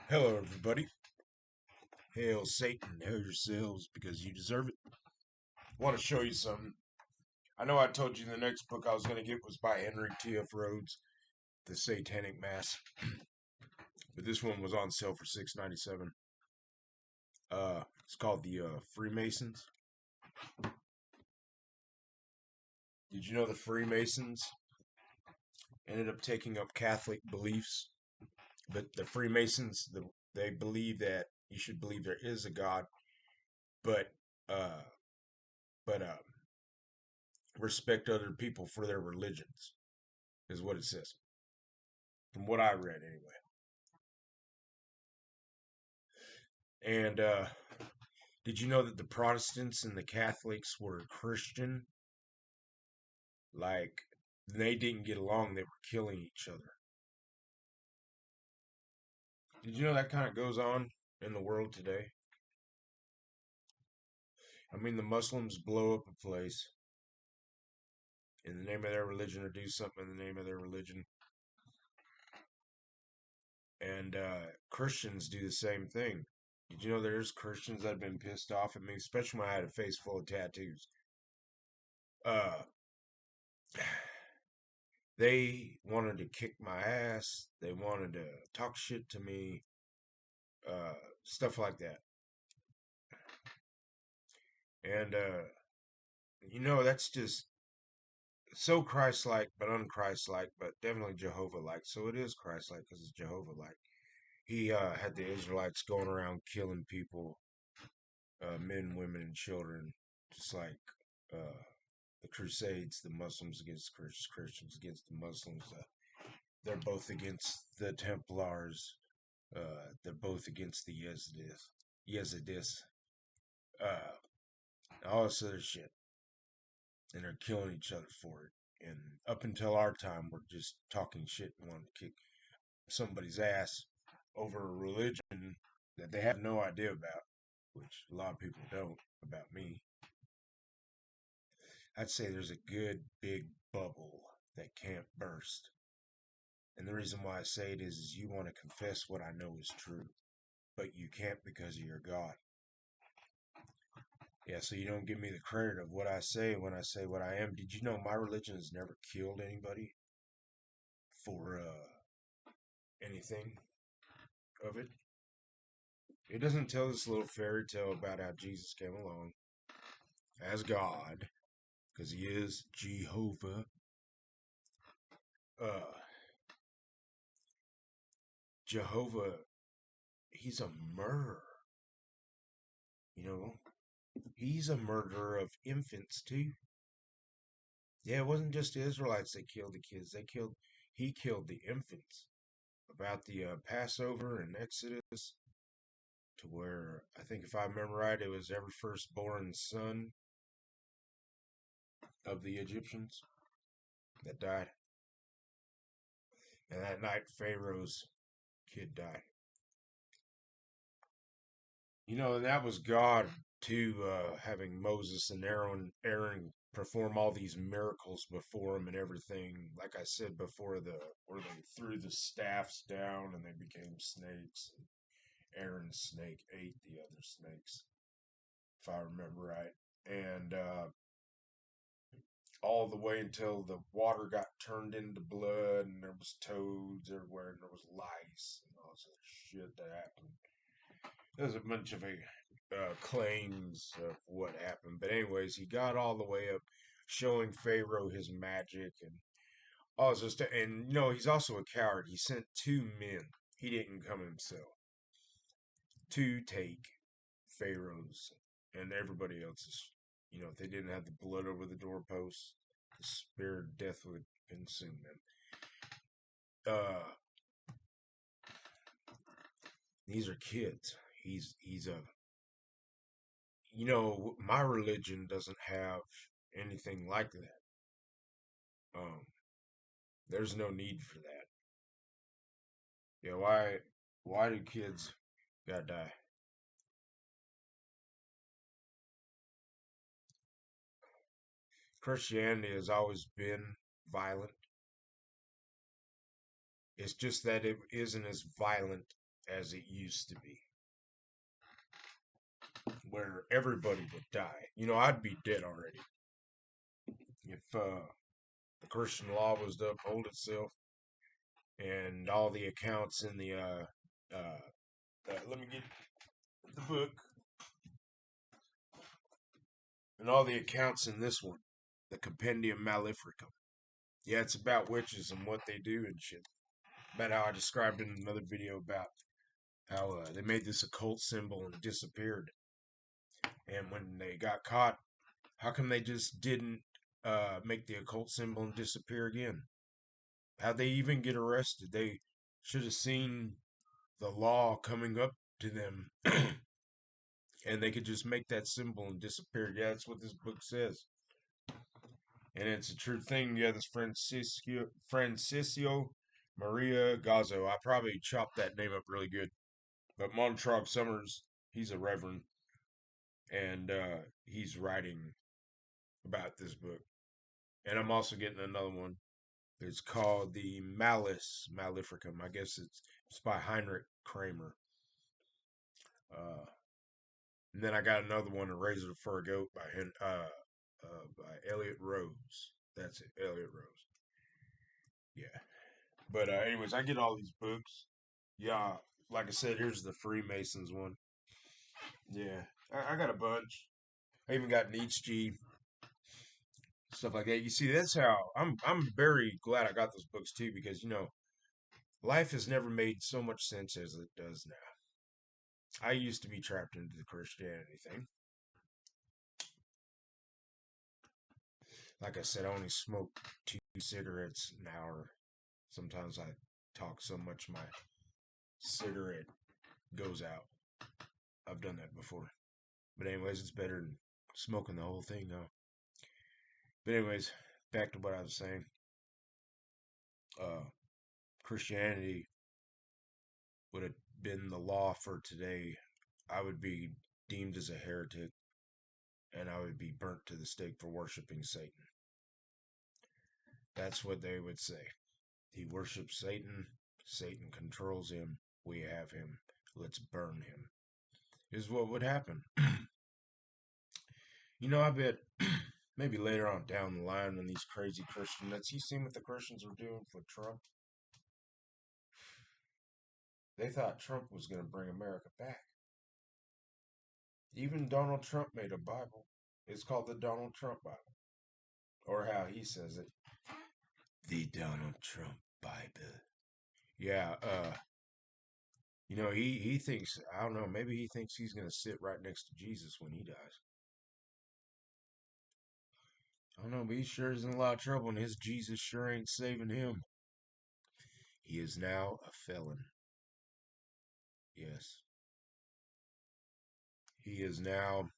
Hello, everybody. Hail Satan, hail yourselves because you deserve it. I want to show you something. I know I told you the next book I was going to get was by Henry T.F. Rhodes, The Satanic Mass, but this one was on sale for $6.97. It's called the Freemasons. Did you know the Freemasons ended up taking up Catholic beliefs? But the Freemasons, they believe that you should believe there is a God, but uh, but respect other people for their religions, is what it says. From what I read, anyway. And did you know that the Protestants and the Catholics were Christian? Like, they didn't get along, they were killing each other. Did you know that kind of goes on in the world today? I mean, the Muslims blow up a place in the name of their religion or do something in the name of their religion. And Christians do the same thing. Did you know there's Christians that have been pissed off at me, especially when I had a face full of tattoos? Uh, they wanted to kick my ass. They wanted to talk shit to me, stuff like that. And, that's just so Christ-like, but un-Christ-like, but definitely Jehovah-like. So it is Christ-like because it's Jehovah-like. He had the Israelites going around killing people, men, women, and children, just like uh, the Crusades, the Muslims against Christians against the Muslims. They're both against the Templars. They're both against the Yezidis, all this other shit, and they're killing each other for it. And up until our time, we're just talking shit and wanting to kick somebody's ass over a religion that they have no idea about, which a lot of people don't about me. I'd say there's a good big bubble that can't burst. And the reason why I say it is you want to confess what I know is true, but you can't because of your God. Yeah, so you don't give me the credit of what I say when I say what I am. Did you know my religion has never killed anybody for anything of it? It doesn't tell this little fairy tale about how Jesus came along as God, because he is Jehovah. Uh, Jehovah, he's a murderer. You know, he's a murderer of infants too. Yeah, it wasn't just the Israelites that killed the kids. He killed the infants. About the Passover and Exodus, to where I think if I remember right, it was every firstborn son of the Egyptians that died. And that night, Pharaoh's kid died. And that was God too, having Moses and Aaron perform all these miracles before him and everything. Like I said before, where they threw the staffs down and they became snakes. And Aaron's snake ate the other snakes, if I remember right. And all the way until the water got turned into blood and there was toads everywhere and there was lice and all this other shit that happened. There's a bunch of claims of what happened, but anyways, he got all the way up, showing Pharaoh his magic and all this stuff. And he's also a coward. He sent two men. He didn't come himself to take Pharaoh's and everybody else's. If they didn't have the blood over the doorposts, the spirit of death would consume them. These are kids. He's a my religion doesn't have anything like that. There's no need for that. Yeah, why do kids gotta die? Christianity has always been violent. It's just that it isn't as violent as it used to be, where everybody would die. I'd be dead already if the Christian law was to uphold itself and all the accounts in the let me get the book and all the accounts in this one, the Compendium Maleficum. Yeah, it's about witches and what they do and shit. About how I described in another video about how they made this occult symbol and disappeared. And when they got caught, how come they just didn't make the occult symbol and disappear again? How'd they even get arrested? They should have seen the law coming up to them and they could just make that symbol and disappear. Yeah, that's what this book says. And it's a true thing. Yeah, this Francisco Maria Gazzo. I probably chopped that name up really good. But Montague Summers, he's a reverend, and he's writing about this book. And I'm also getting another one. It's called The Malice Maleficum. I guess it's by Heinrich Kramer. And then I got another one, A Razor for a Goat by Elliot Rose. That's it, Elliot Rose. Yeah. But anyways, I get all these books. Yeah, like I said, here's the Freemasons one. Yeah, I got a bunch. I even got Nietzsche, stuff like that. You see, that's how I'm very glad I got those books too, because life has never made so much sense as it does now. I used to be trapped into the Christianity thing. Like I said, I only smoke 2 cigarettes an hour. Sometimes I talk so much my cigarette goes out. I've done that before. But anyways, it's better than smoking the whole thing, huh? But anyways, back to what I was saying. Christianity would have been the law for today. I would be deemed as a heretic, and I would be burnt to the stake for worshiping Satan. That's what they would say. He worships Satan. Satan controls him. We have him. Let's burn him. Is what would happen. I bet maybe later on down the line when these crazy Christian nuts, you seen what the Christians were doing for Trump? They thought Trump was going to bring America back. Even Donald Trump made a Bible. It's called the Donald Trump Bible. Or how he says it, the Donald Trump Bible. Yeah, he thinks, I don't know, maybe he thinks he's going to sit right next to Jesus when he dies. I don't know, but he sure is in a lot of trouble, and his Jesus sure ain't saving him. He is now a felon. Yes. He is now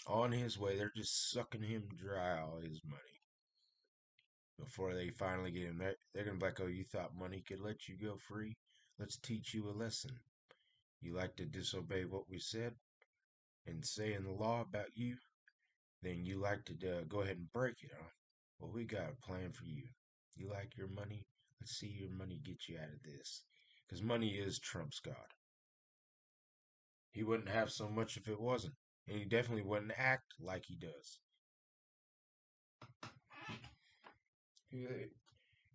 on his way. They're just sucking him dry all his money before they finally get him. They're going to be like, oh, you thought money could let you go free? Let's teach you a lesson. You like to disobey what we said and say in the law about you? Then you like to go ahead and break it, huh? Well, we got a plan for you. You like your money? Let's see your money get you out of this. Because money is Trump's God. He wouldn't have so much if it wasn't. And he definitely wouldn't act like he does.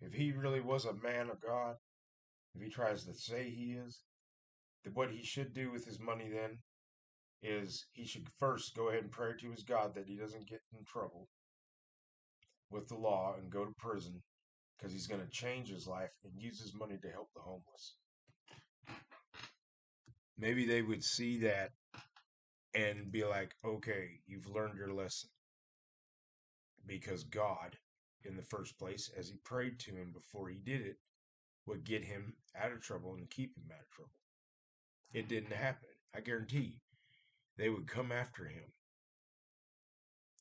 If he really was a man of God, if he tries to say he is, then what he should do with his money then is he should first go ahead and pray to his God that he doesn't get in trouble with the law and go to prison, because he's going to change his life and use his money to help the homeless. Maybe they would see that and be like, okay, you've learned your lesson. Because God, in the first place, as he prayed to him before he did it, would get him out of trouble and keep him out of trouble. It didn't happen. I guarantee they would come after him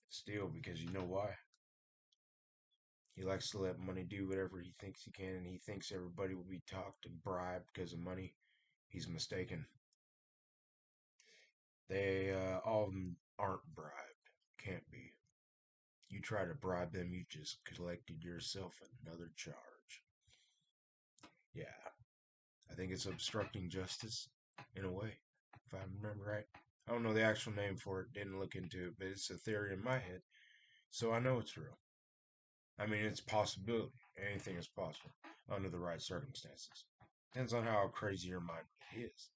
still, because you know why? He likes to let money do whatever he thinks he can, and he thinks everybody will be talked and bribed because of money. He's mistaken. They all of them aren't bribed. Can't be. You try to bribe them, you just collected yourself another charge. Yeah, I think think it's obstructing justice in a way, if I remember right. I don't know the actual name for it, didn't look into it, but it's a theory in my head, so I know it's real. I mean, it's a possibility. Anything is possible under the right circumstances. Depends on how crazy your mind really is.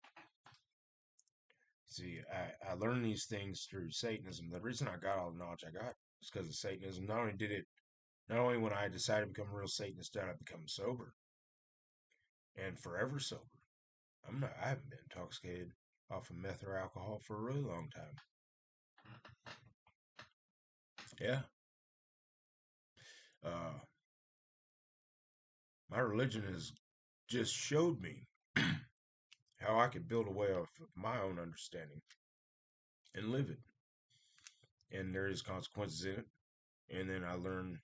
See, I learned these things through Satanism. The reason I got all the knowledge I got is because of Satanism. Not only when I decided to become a real Satanist, did I become sober and forever sober. I haven't been intoxicated off of meth or alcohol for a really long time. Yeah. Uh, my religion has just showed me how I could build a way off of my own understanding and live it. And there is consequences in it. And then I learn,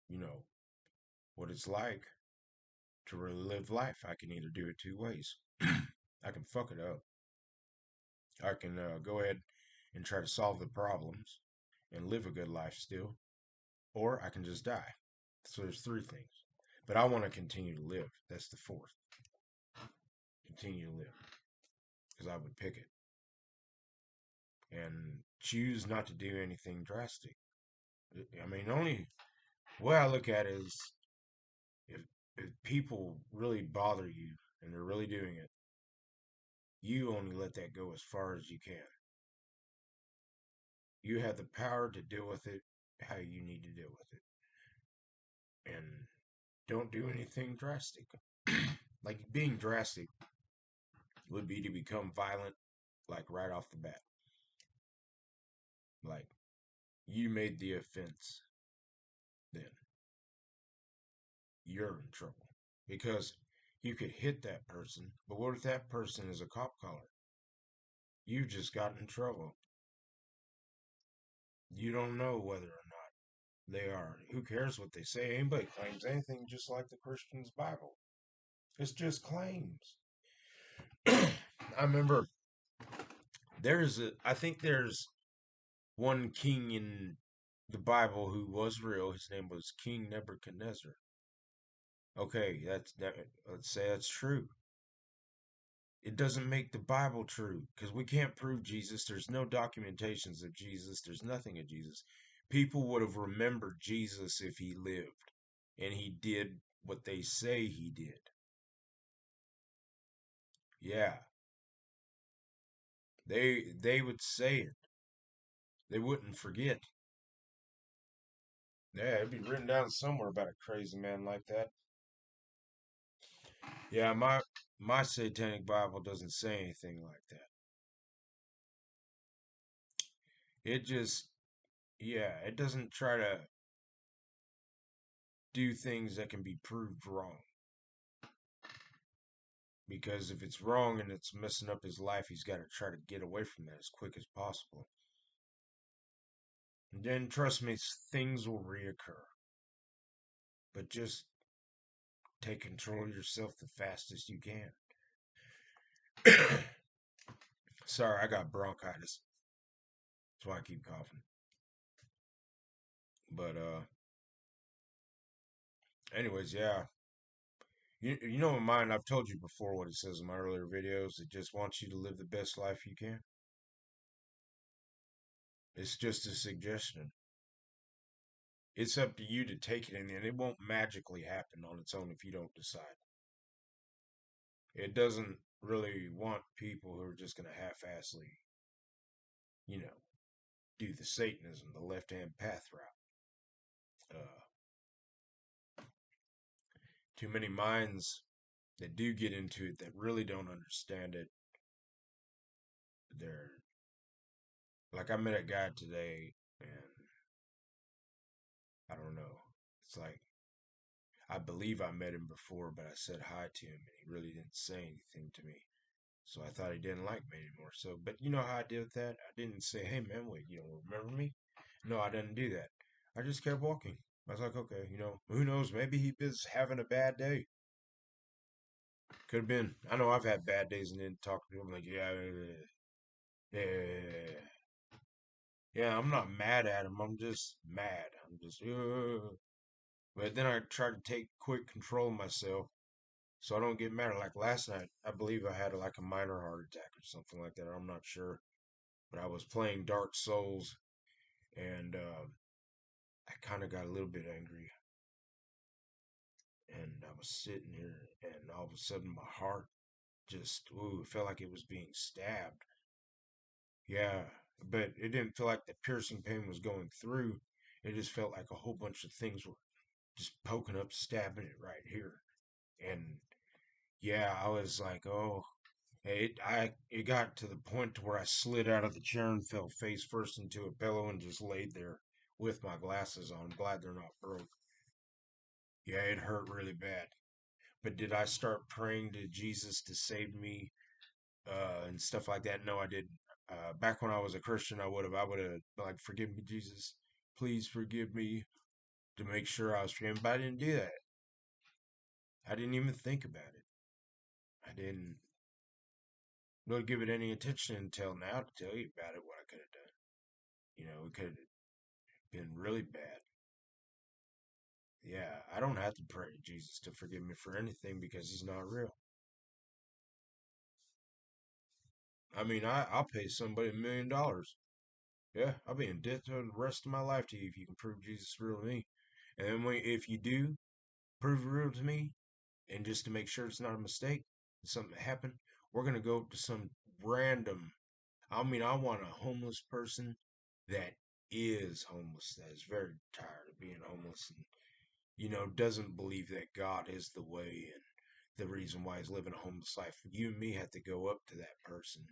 you know, what it's like to really live life. I can either do it two ways. I can fuck it up. I can go ahead and try to solve the problems and live a good life still, or I can just die. So there's three things. But I want to continue to live. That's the fourth. Continue to live. Because I would pick it. And choose not to do anything drastic. I mean, only way I look at it is if, if people really bother you and they're really doing it, you only let that go as far as you can. You have the power to deal with it how you need to deal with it. And don't do anything drastic. Like being drastic would be to become violent, like right off the bat. Like you made the offense, then you're in trouble. Because you could hit that person, but what if that person is a cop caller? You just got in trouble. You don't know whether or not they are. Who cares what they say? Anybody claims anything just like the Christian's Bible. It's just claims. I remember I think there's one king in the Bible who was real. His name was King Nebuchadnezzar. Okay, let's say that's true. It doesn't make the Bible true because we can't prove Jesus. There's no documentations of Jesus. There's nothing of Jesus. People would have remembered Jesus if he lived and he did what they say he did. Yeah, they would say it. They wouldn't forget. Yeah, it'd be written down somewhere about a crazy man like that. Yeah, my satanic Bible doesn't say anything like that. It just yeah, it doesn't try to do things that can be proved wrong. Because if it's wrong and it's messing up his life, he's got to try to get away from that as quick as possible. And then trust me, things will reoccur. But just take control of yourself the fastest you can. Sorry, I got bronchitis. That's why I keep coughing. But anyways, yeah. You know in mind, I've told you before what it says in my earlier videos. It just wants you to live the best life you can. It's just a suggestion. It's up to you to take it, and it won't magically happen on its own if you don't decide. It doesn't really want people who are just going to half-assly, you know, do the Satanism, the left-hand path route. Too many minds that do get into it that really don't understand it. They're like I met a guy today, and I don't know. It's like I believe I met him before, but I said hi to him, and he really didn't say anything to me. So I thought he didn't like me anymore. So, but you know how I did with that? I didn't say, "Hey man, wait, you don't remember me?" No, I didn't do that. I just kept walking. I was like, okay, who knows? Maybe he was having a bad day. Could have been. I know I've had bad days and then talk to him like, yeah, yeah, yeah. I'm not mad at him. I'm just mad. I'm just, But then I tried to take quick control of myself. so I don't get mad. Like last night, I believe I had like a minor heart attack or something like that. I'm not sure, but I was playing Dark Souls, and I kind of got a little bit angry, and I was sitting here, and all of a sudden my heart just, ooh, it felt like it was being stabbed. Yeah, but it didn't feel like the piercing pain was going through. It just felt like a whole bunch of things were just poking up, stabbing it right here. And yeah, I was like, oh, it got to the point to where I slid out of the chair and fell face first into a pillow and just laid there with my glasses on. Glad they're not broke. Yeah, it hurt really bad. But did I start praying to Jesus to save me and stuff like that? No, I didn't. Back when I was a Christian, I would have like, forgive me, Jesus, please forgive me, to make sure I was forgiven. But I didn't do that. I didn't even think about it. I didn't really give it any attention until now to tell you about it. What I could have done, it could have been really bad. Yeah, I don't have to pray to Jesus to forgive me for anything because he's not real. I mean, I'll pay somebody $1 million. Yeah, I'll be in debt for the rest of my life to you if you can prove Jesus is real to me. And then if you do prove it real to me, and just to make sure it's not a mistake, something happened, we're gonna go to some random. I mean, I want a homeless person that is homeless, that is very tired of being homeless, and doesn't believe that God is the way and the reason why he's living a homeless life. You and me have to go up to that person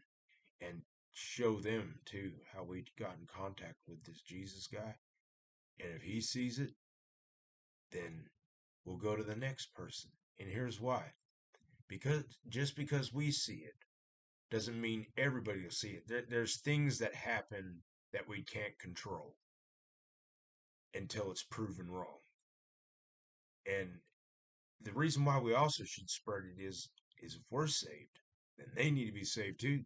and show them too how we got in contact with this Jesus guy. And if he sees it, then we'll go to the next person. And here's why. Because just because we see it doesn't mean everybody will see it. There's things that happen that we can't control until it's proven wrong. And the reason why we also should spread it is if we're saved, then they need to be saved too.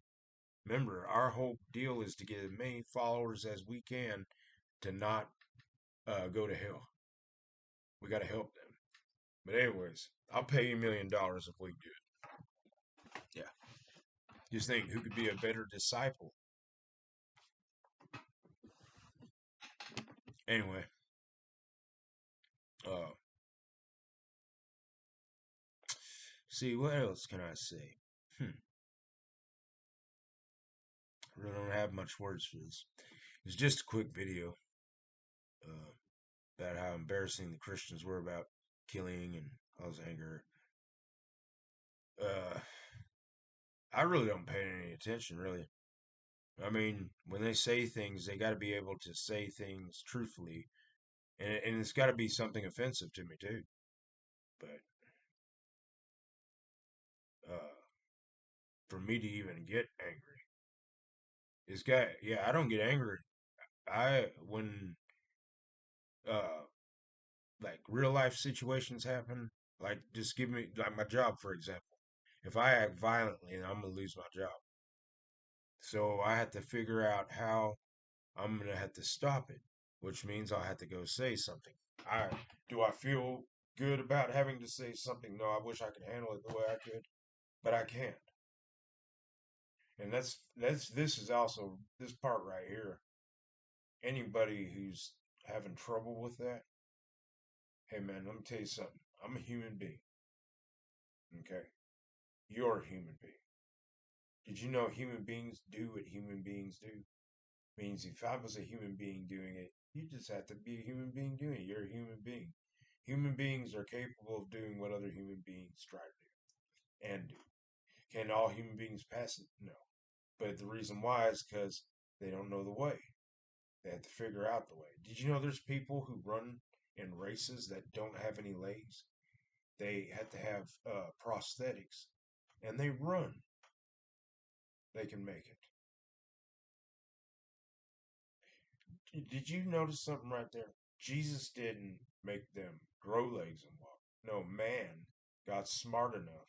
Remember, our whole deal is to get as many followers as we can to not go to hell. We got to help them. But anyways, I'll pay you $1 million if we do it. Yeah. Just think, who could be a better disciple? Anyway, uh, see, what else can I say? I really don't have much words for this. It's just a quick video uh, about how embarrassing the Christians were about killing and cause anger. Uh, I really don't pay any attention, really. I mean, when they say things, they got to be able to say things truthfully, and it's got to be something offensive to me too. But uh, for me to even get angry, yeah, I don't get angry. When uh, like real life situations happen, like just give me like my job for example. If I act violently, I'm gonna lose my job. So I had to figure out how I'm gonna have to stop it, which means I'll have to go say something. I I feel good about having to say something? No, I wish I could handle it the way I could, but I can't. And this is also this part right here. Anybody who's having trouble with that, hey man, let me tell you something. I'm a human being. Okay? You're a human being. Did you know human beings do what human beings do? Means if I was a human being doing it, you just have to be a human being doing it. You're a human being. Human beings are capable of doing what other human beings try to do and do. Can all human beings pass it? No. But the reason why is because they don't know the way. They have to figure out the way. Did you know there's people who run in races that don't have any legs? They have to have prosthetics, and they run. They can make it. Did you notice something right there? Jesus didn't make them grow legs and walk. No, man got smart enough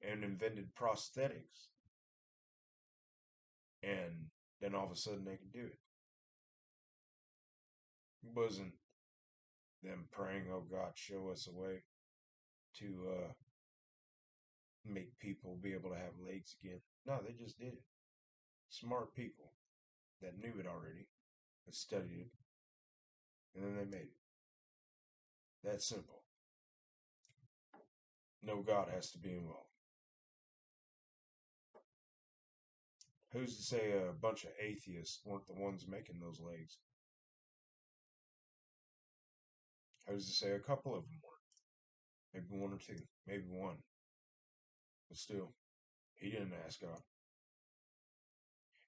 and invented prosthetics, and then all of a sudden they could do it. It wasn't them praying, "Oh God, show us a way to make people be able to have legs again. No, they just did it. Smart people that knew it already, that studied it, and then they made it. That simple. No God has to be involved. Who's to say a bunch of atheists weren't the ones making those legs? Who's to say a couple of them weren't? Maybe one or two, maybe one. But still, he didn't ask God.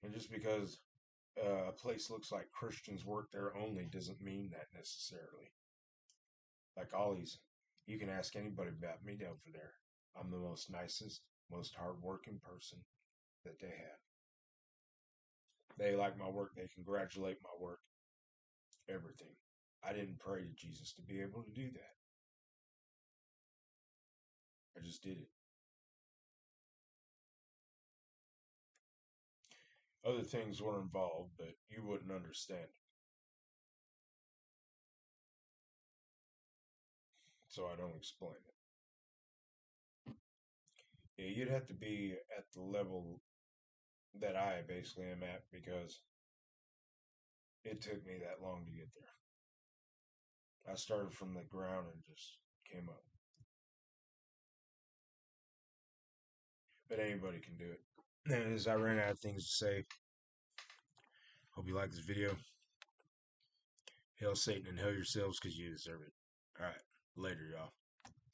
And just because a place looks like Christians work there only doesn't mean that necessarily. Like Ollie's, you can ask anybody about me over there. I'm the most nicest, most hardworking person that they have. They like my work. They congratulate my work. Everything. I didn't pray to Jesus to be able to do that. I just did it. Other things were involved, but you wouldn't understand. So I don't explain it. Yeah, you'd have to be at the level that I basically am at because it took me that long to get there. I started from the ground and just came up. But anybody can do it. And as I ran out of things to say, hope you like this video. Hail Satan and hail yourselves because you deserve it. All right. Later, y'all.